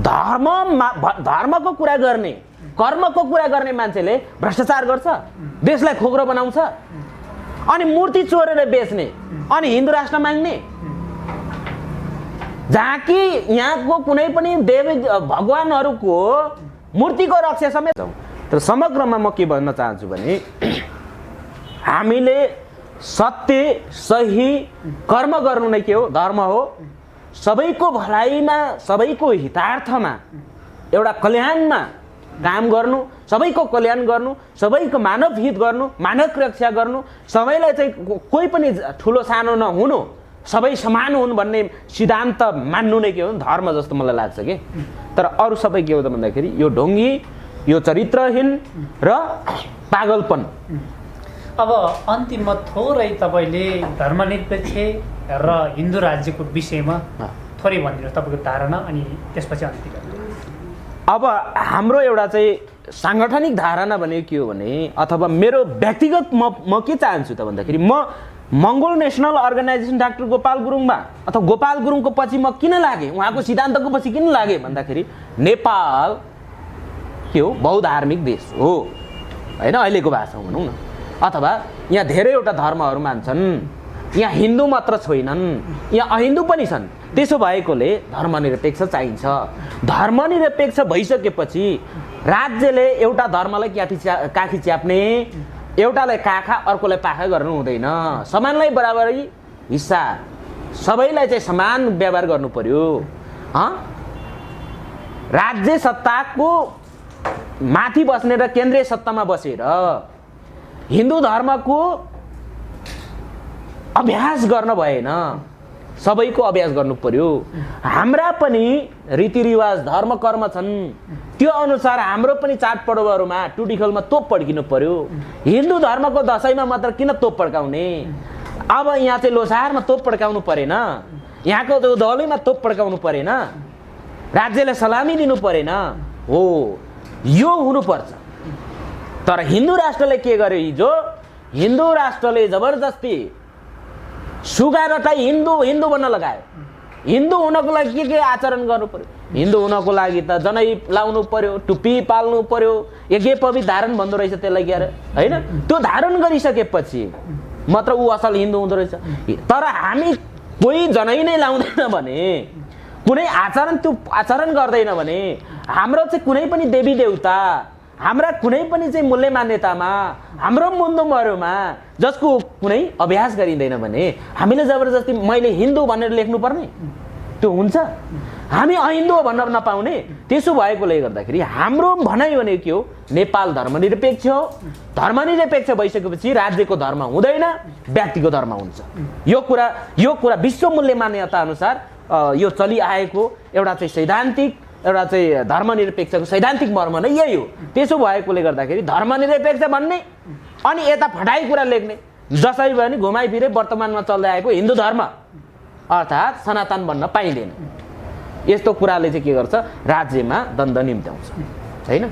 धर्मको कुरा गर्ने, कर्मको कुरा गर्ने मान्छेले भ्रष्टाचार गर्छ, देशलाई खोक्रो बनाउँछ, अनि मूर्ति चोरेर बेच्ने, अनि हिन्दू राष्ट्र माग्ने, जहाँ कि यहाँको कुनै पनि देवी भगवानहरूको मूर्तिको रक्षा समेत। तर समग्रमा म के भन्न चाहन्छु भने हामीले सत्य सही कर्म गर्नु नै के हो, धर्म हो। सबैको भलाइमा, सबैको हितार्थमा, एउटा कल्याणमा काम गर्नु, सबैको कल्याण गर्नु, सबैको मानव हित गर्नु, मानव रक्षा गर्नु, सबैलाई चाहिँ कोही पनि ठुलो सानो नहुनु, सबै समान हुन् भन्ने सिद्धान्त मान्नु नै के हो, धर्म जस्तो मलाई लाग्छ कि। तर अरू सबै के हो त भन्दाखेरि यो ढोङ्गी, यो चरित्रहीन र पागलपन। अब अन्तिममा थोरै तपाईँले धर्मनिरपेक्ष र हिन्दू राज्यको विषयमा थोरै भनिदिनुहोस् तपाईँको धारणा, अनि त्यसपछि अन्त्य गर्नु। अब हाम्रो एउटा चाहिँ साङ्गठनिक धारणा भनेको के हो भने, अथवा मेरो व्यक्तिगत म के चाहन्छु त भन्दाखेरि म मङ्गोल नेसनल अर्गनाइजेसन डाक्टर गोपाल गुरुङमा अथवा गोपाल गुरुङको पछि म किन लागेँ, उहाँको सिद्धान्तको पछि किन लागेँ भन्दाखेरि नेपाल के हो, बहुधार्मिक देश हो होइन, अहिलेको भाषामा भनौँ न। अथवा यहाँ धेरैवटा धर्महरू मान्छन्, यहाँ हिन्दू मात्र छैनन्, यहाँ अहिन्दू पनि छन्। त्यसो भएकोले धर्मनिरपेक्ष चाहिन्छ। धर्मनिरपेक्ष भइसकेपछि राज्यले एउटा धर्मलाई काखी च्याप्ने, एउटालाई काखा अर्कोलाई पाखा गर्नु हुँदैन। समानलाई बराबरी हिस्सा, सबैलाई चाहिँ समान व्यवहार गर्नु पर्यो। राज्य सत्ताको माथि बस्ने र केन्द्रीय सत्तामा बसेर हिन्दू धर्मको अभ्यास गर्न भएन, सबैको अभ्यास गर्नु पर्यो। हाम्रा पनि रीतिरिवाज धर्म कर्म छन्, त्यो अनुसार हाम्रो पनि चाडपर्वहरूमा टुटीखेलमा तोप पड्किनु पर्यो। हिन्दू धर्मको दसैँमा मात्र किन तोप पड्काउने? अब यहाँ चाहिँ लोसारमा तोप पड्काउनु परेन, यहाँको दलैमा तोप पड्काउनु परेन, राज्यले सलामी दिनु परेन हो, यो हुनुपर्छ। तर हिन्दू राष्ट्रले के गर्यो हिजो? हिन्दू राष्ट्रले जबरजस्ती सुगा रटाई हिन्दू बन्न लगायो। हिन्दू हुनको लागि के आचरण गर्नु पर्यो? हिन्दू हुनको लागि त जनै लाउनु पर्यो, टुप्पी पाल्नु पर्यो, यज्ञ पवित्र धारण भन्दो रहेछ त्यसलाई क्यारे, होइन? त्यो धारण गरिसकेपछि मात्र ऊ असल हिन्दू हुँदो रहेछ। तर हामी कोही जनै नै लाउँदैन भने, कुनै आचरण त्यो आचरण गर्दैन भने, हाम्रो चाहिँ कुनै पनि देवी देवता, हाम्रा कुनै पनि चाहिँ मूल्य मान्यतामा, हाम्रो मुन्दुमहरूमा जसको कुनै अभ्यास गरिँदैन भने हामीले जबरजस्ती मैले हिन्दू भनेर लेख्नु पर्ने? त्यो हुन्छ? हामी अहिन्दू भन्न नपाउने? त्यसो भएकोले गर्दाखेरि हाम्रो भनाइ भने के हो? नेपाल धर्मनिरपेक्ष हो। धर्मनिरपेक्ष भइसकेपछि राज्यको धर्म हुँदैन, व्यक्तिको धर्म हुन्छ। यो कुरा विश्व मूल्य मान्यता अनुसार यो चलिआएको एउटा चाहिँ सैद्धान्तिक, एउटा चाहिँ धर्मनिरपेक्षको सैद्धान्तिक मर्म नै यही हो। त्यसो भएकोले गर्दाखेरि धर्मनिरपेक्ष भन्ने अनि यता फटाई कुरा लेख्ने, जसै पनि घुमाइ फिरे वर्तमानमा चल्दै आएको हिन्दू धर्म अर्थात् सनातन भन्न पाइँदैन। यस्तो कुराले चाहिँ के गर्छ? राज्यमा द्वन्द्व निम्त्याउँछ, होइन?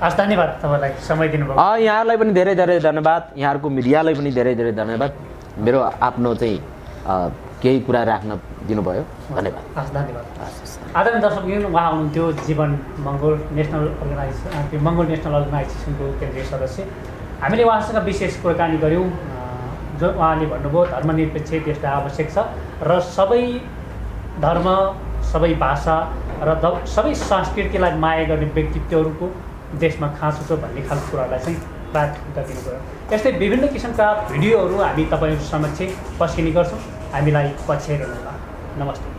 हस्, धन्यवाद तपाईँलाई समय दिनुभयो। यहाँहरूलाई पनि धेरै धेरै धन्यवाद, यहाँहरूको मिडियालाई पनि धेरै धेरै धन्यवाद, मेरो आफ्नो चाहिँ केही कुरा राख्न दिनुभयो, धन्यवाद। हस्, धन्यवाद। आदरणीय दर्शकबिन, उहाँ हुनुहुन्थ्यो जीवन मङ्गोल नेसनल अर्गनाइजेसनको केन्द्रीय सदस्य। हामीले उहाँसँग विशेष कुराकानी गऱ्यौँ। जो उहाँले भन्नुभयो धर्मनिरपेक्ष देशलाई आवश्यक छ र सबै धर्म, सबै भाषा र सबै संस्कृतिलाई माया गर्ने व्यक्तित्वहरूको देशमा खाँचो छ भन्ने खालको कुरालाई चाहिँ प्राथमिकता दिनुभयो। यस्तै विभिन्न किसिमका भिडियोहरू हामी तपाईँहरू समक्ष पस्किने गर्छौँ। हामीलाई पछ्याइरहनु होला। नमस्ते।